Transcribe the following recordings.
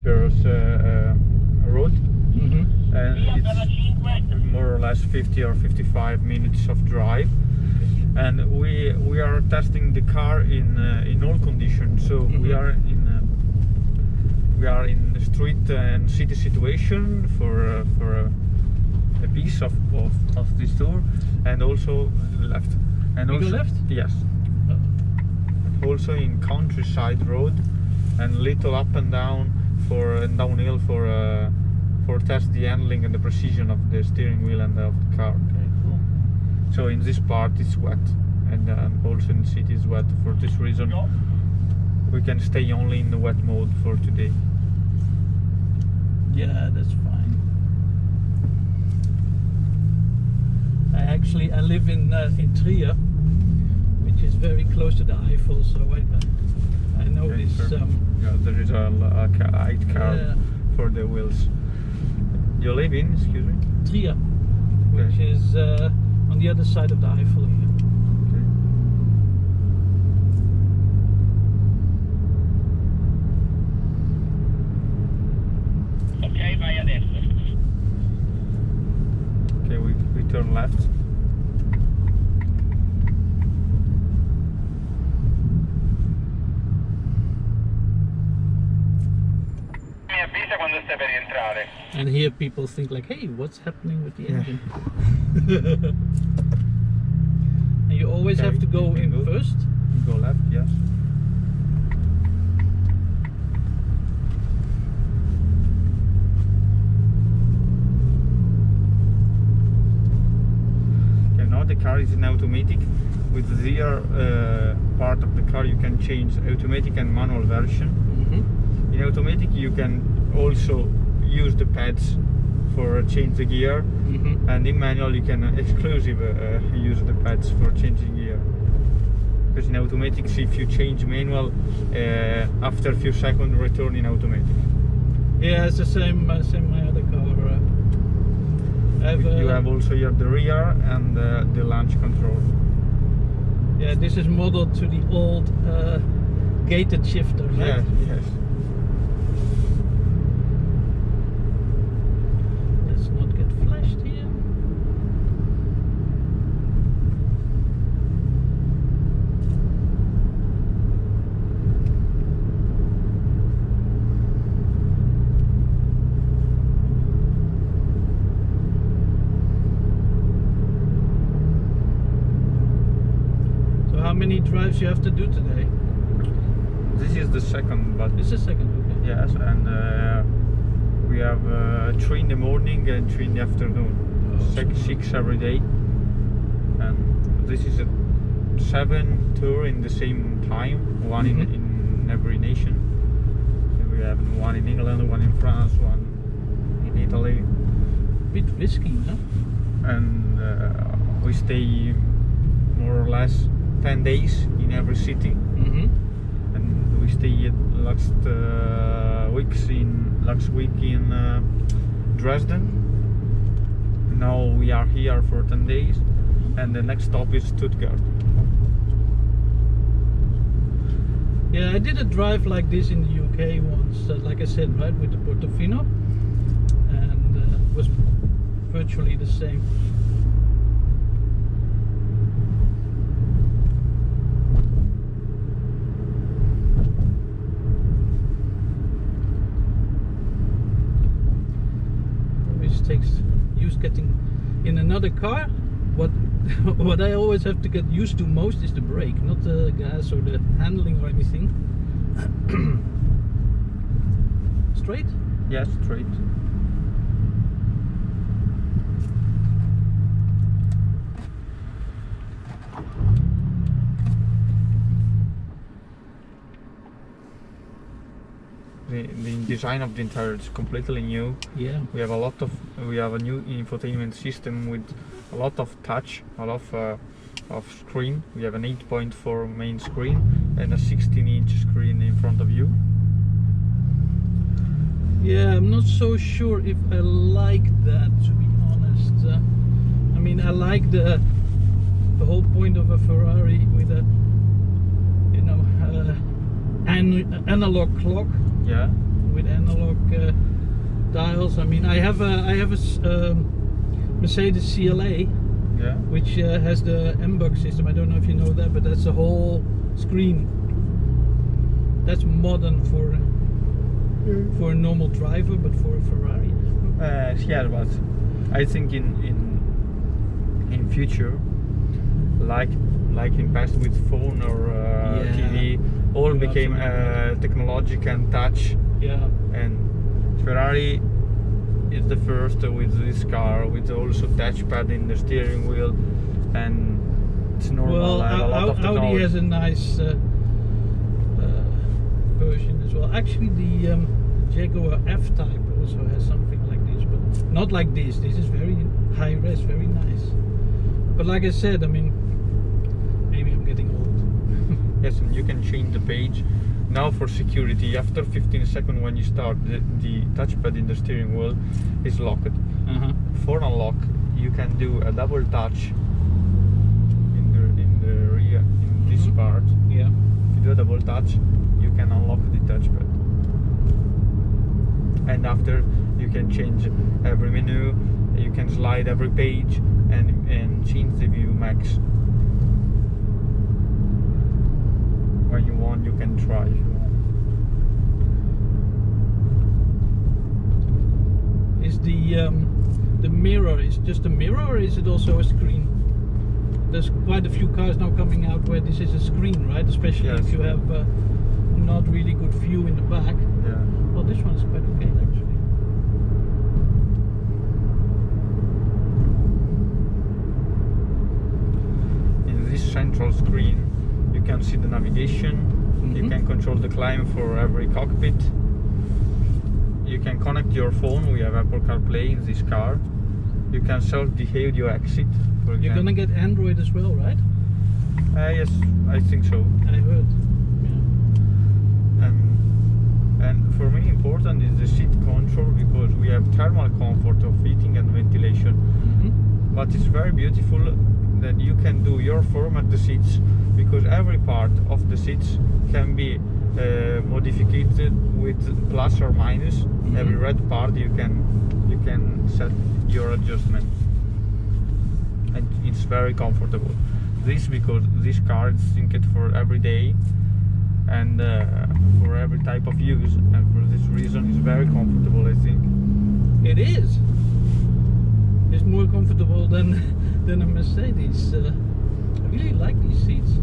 There's a road, and it's more or less 50 or 55 minutes of drive. And we are testing the car in all conditions. So we are in the street and city situation for a piece of this tour, and also left. And you also go left? Yes. Also in countryside road, and little up and down and downhill for test the handling and the precision of the steering wheel and of the car. Okay, cool. So in this part it's wet, and also in the city it's wet. For this reason we can stay only in the wet mode for today. Yeah, that's fine. I live in Trier, which is very close to the Eiffel, so I know Okay, this. yeah, there is a height car for the wheels. You live in, excuse me? Trier, which is on the other side of the Eiffel here. Okay, vai adesso. Okay, we turn left. And here people think like, hey, what's happening with the engine? And you always have to go in first? You go left, yes. Okay, now the car is in automatic. With the rear part of the car you can change automatic and manual version. In automatic you can also use the pads for change the gear, and in manual you can exclusive use the pads for changing gear. Because in automatic, if you change manual, after a few seconds return in automatic. Yeah, it's the same my other car. You have also here the rear and the launch control. Yeah, this is modeled to the old gated shifter, right? Yes. Let's not get flashed here. So how many drives you have to do today? This is the second, but This is second, okay. yes, and we have 3 in the morning and 3 in the afternoon. Six every day, and this is a 7 tour in the same time, one in every nation. And we have one in England, one in France, one in Italy. Bit risky, no? And we stay more or less 10 days in every city. And we stay last week in Dresden. Now we are here for 10 days, and the next stop is Stuttgart. Yeah, I did a drive like this in the UK once, like I said, right, with the Portofino, and it was virtually the same. Takes use getting in another car. What I always have to get used to most is the brake, not the gas or the handling or anything. Straight? Yes, straight. The design of the interior is completely new. Yeah. We have a new infotainment system with a lot of touch, a lot of screen. We have an 8.4 main screen and a 16-inch screen in front of you. Yeah, I'm not so sure if I like that, to be honest. I mean, I like the whole point of a Ferrari with a, you know, analog clock. Yeah. With analog dials. I mean, I have a Mercedes CLA, Yeah. which has the M-Bug system. I don't know if you know that, but that's a whole screen. That's modern for a normal driver, but for a Ferrari. Yeah, but I think in future, like in past with phone or Yeah. TV, all You're became absolutely technologic and touch. Yeah. And Ferrari is the first with this car, with also touchpad in the steering wheel, and it's normal. Well, and a lot of Audi technology. has a nice version as well. Actually, the Jaguar F-Type also has something like this, but not like this. This is very high res, very nice. But like I said, I mean, maybe I'm getting old. Yes, and you can change the page. Now for security, after 15 seconds when you start, the touchpad in the steering wheel is locked. For unlock, you can do a double touch in the rear, in this part. Yeah. If you do a double touch, you can unlock the touchpad. And after, you can change every menu, you can slide every page and change the view max. When you want, you can try if you want. Is the mirror is just a mirror, or is it also a screen? There's quite a few cars now coming out where this is a screen, right? Especially Yes. if you have not really good view in the back. Yeah. Well, this one's quite okay actually. In this central screen, you can see the navigation. You can control the climb for every cockpit. You can connect your phone. We have Apple CarPlay in this car. You can select the audio exit. For You're example. gonna get Android as well, right? Yes, I think so. I heard. Yeah. And for me, important is the seat control, because we have thermal comfort of heating and ventilation. But it's very beautiful that you can do your format the seats, because every part of the seats can be modified with plus or minus. Every red part you can set your adjustment, and it's very comfortable. This because this car is synced for every day and for every type of use, and for this reason it's very comfortable, I think. It is. It's more comfortable than a Mercedes. I really like these seats.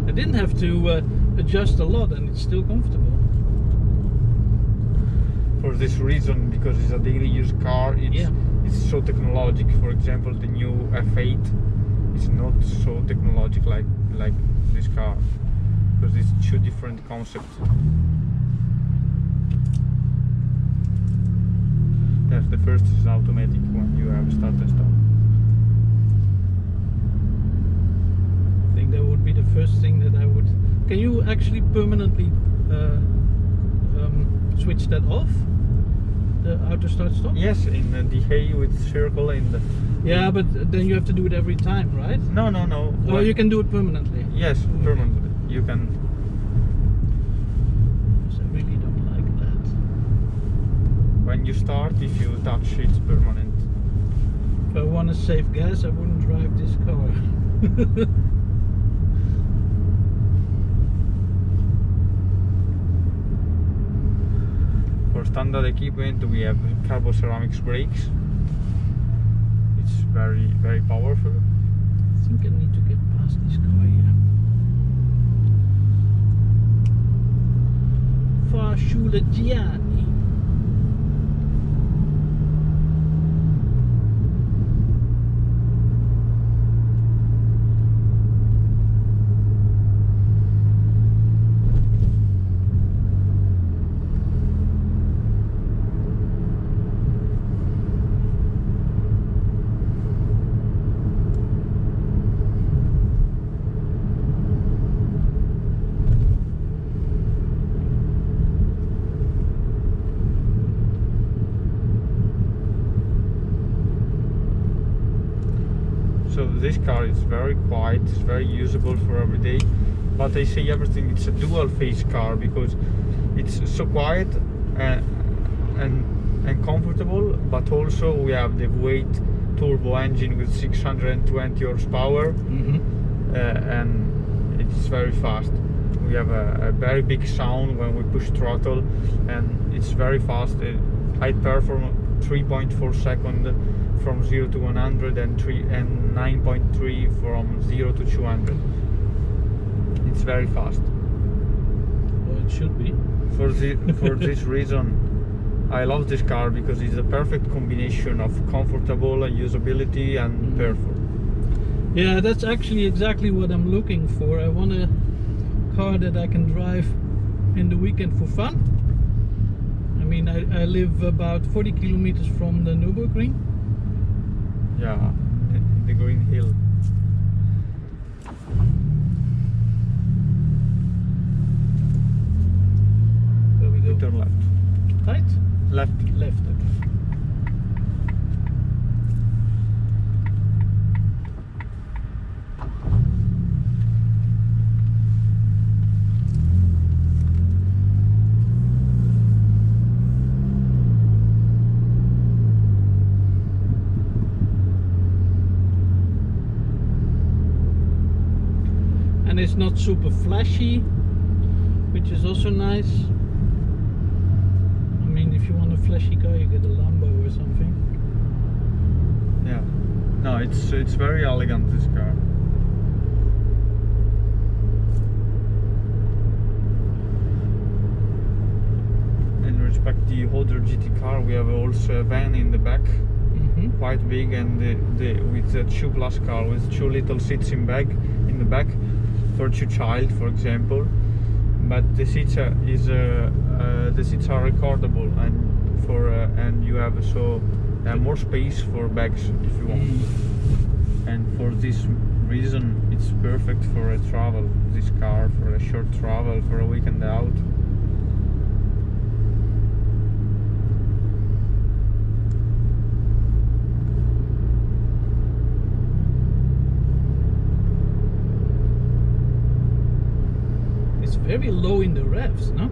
I didn't have to adjust a lot, and it's still comfortable. For this reason, because it's a daily use car, it's so technologic. For example, the new F8 is not so technologic like this car, because it's two different concepts. Yes, the first is automatic when you have start and stop. I think that would be the first thing that I would. Can you actually permanently switch that off? The auto start stop? Yes, in the hay with circle in the. Yeah, but then you have to do it every time, right? No. Oh, you can do it permanently. Yes, permanently. You can. So I really don't like that. When you start, if you touch, it's permanent. If I want to save gas, I wouldn't drive this car. For standard equipment, we have carbon ceramics brakes. It's very powerful. I think I need to get past this car here. Farsciulla Gianni. So this car is very quiet, it's very usable for every day. But I say everything, it's a dual phase car because it's so quiet and comfortable, but also we have the V8 turbo engine with 620 horsepower, and it's very fast. We have a very big sound when we push throttle, and it's very fast. I perform 3.4 seconds from 0 to 100 and 9.3 from 0 to 200. It's very fast. Well, it should be. For this reason, I love this car, because it's a perfect combination of comfortable usability and performance. Yeah, that's actually exactly what I'm looking for. I want a car that I can drive in the weekend for fun. I mean, I live about 40 kilometers from the Nürburgring. Yeah, the Green Hill. Where we go? Turn left. Right? Left. Left, okay. And it's not super flashy, which is also nice. I mean, if you want a flashy car, you get a Lambo or something. Yeah. No, it's very elegant, this car. In respect to the other GT car, we have also a van in the back, quite big, and with a 2+ car with 2 little seats in the back for 2 child, for example. But the seats are recordable, and you have more space for bags if you want. And for this reason, it's perfect for a travel. This car for a short travel, for a weekend out. It's very low in the revs, no?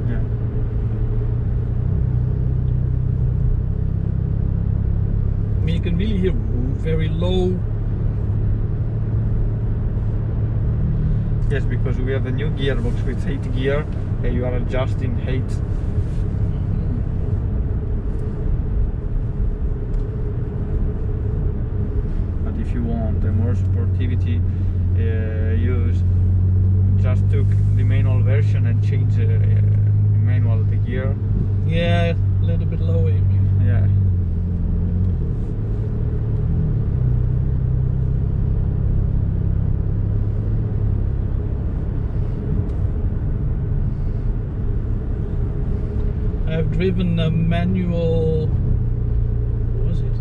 Yeah. I mean, you can really hear very low. Yes, because we have a new gearbox with 8 gear, and you are adjusting 8. But if you want a more sportivity, you just took the manual version and change the gear. Yeah, a little bit lower, you mean? Yeah. I've driven a manual. What was it?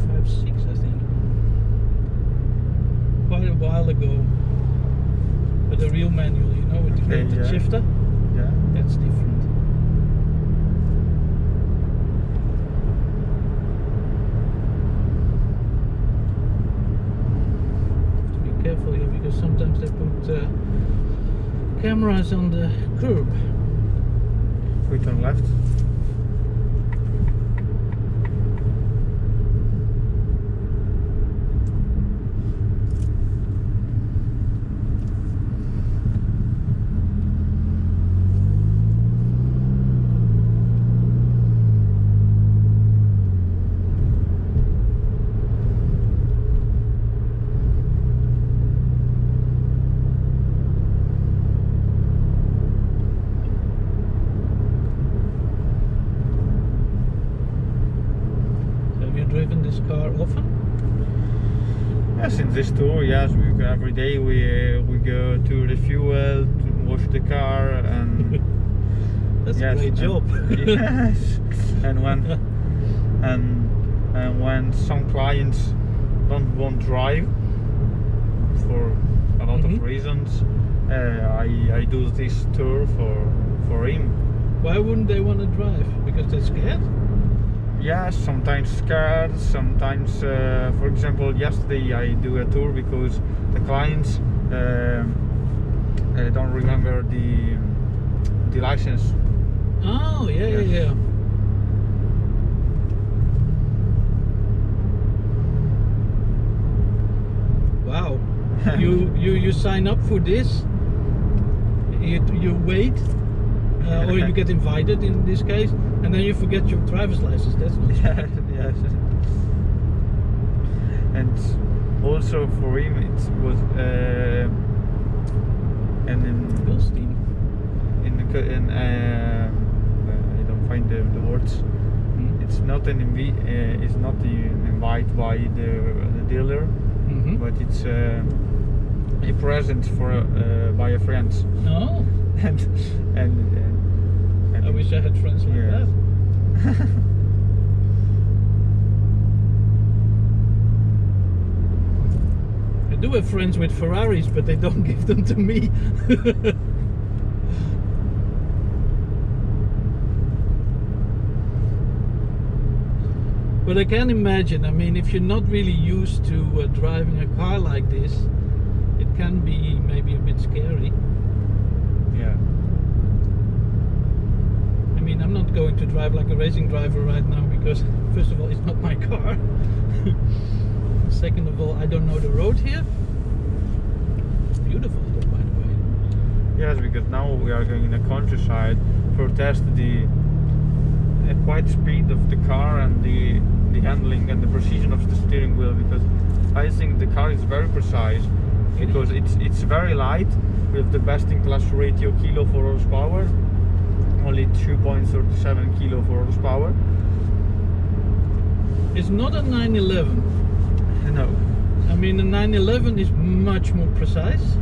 5.6, I think. Quite a while ago. But a real manual, you know, with the tilted shifter. Yeah. That's different. Have to be careful here, because sometimes they put cameras on the curb. We turn left. Driven this car often? Yes, in this tour, yes, every day we go to refuel, to wash the car, and that's a great job. Yes, and when some clients don't want to drive for a lot of reasons, I do this tour for him. Why wouldn't they want to drive? Because they're scared? Yeah, sometimes scared, sometimes, for example, yesterday I do a tour because the clients I don't remember the license. Oh, yeah, Yes. yeah. Wow. you sign up for this, you wait, or you get invited in this case, and then you forget your driver's license. That's not Yes, yes. And also for him it was and Bilstein. I don't find the words. It's not an it's not an invite by the dealer, but it's a present for by a friend. Oh, and I wish I had friends like Yeah. that. I do have friends with Ferraris, but they don't give them to me. But I can imagine, I mean, if you're not really used to driving a car like this, it can be maybe a bit scary. Yeah. I mean, I'm not going to drive like a racing driver right now because, first of all, it's not my car. Second of all, I don't know the road here. It's beautiful, though, by the way. Yes, because now we are going in the countryside for test the quiet speed of the car and the handling and the precision of the steering wheel, because I think the car is very precise because it's very light with the best in class ratio kilo for horsepower, only 2.37 kilo for horsepower. It's not a 911. No. I mean, a 911 is much more precise.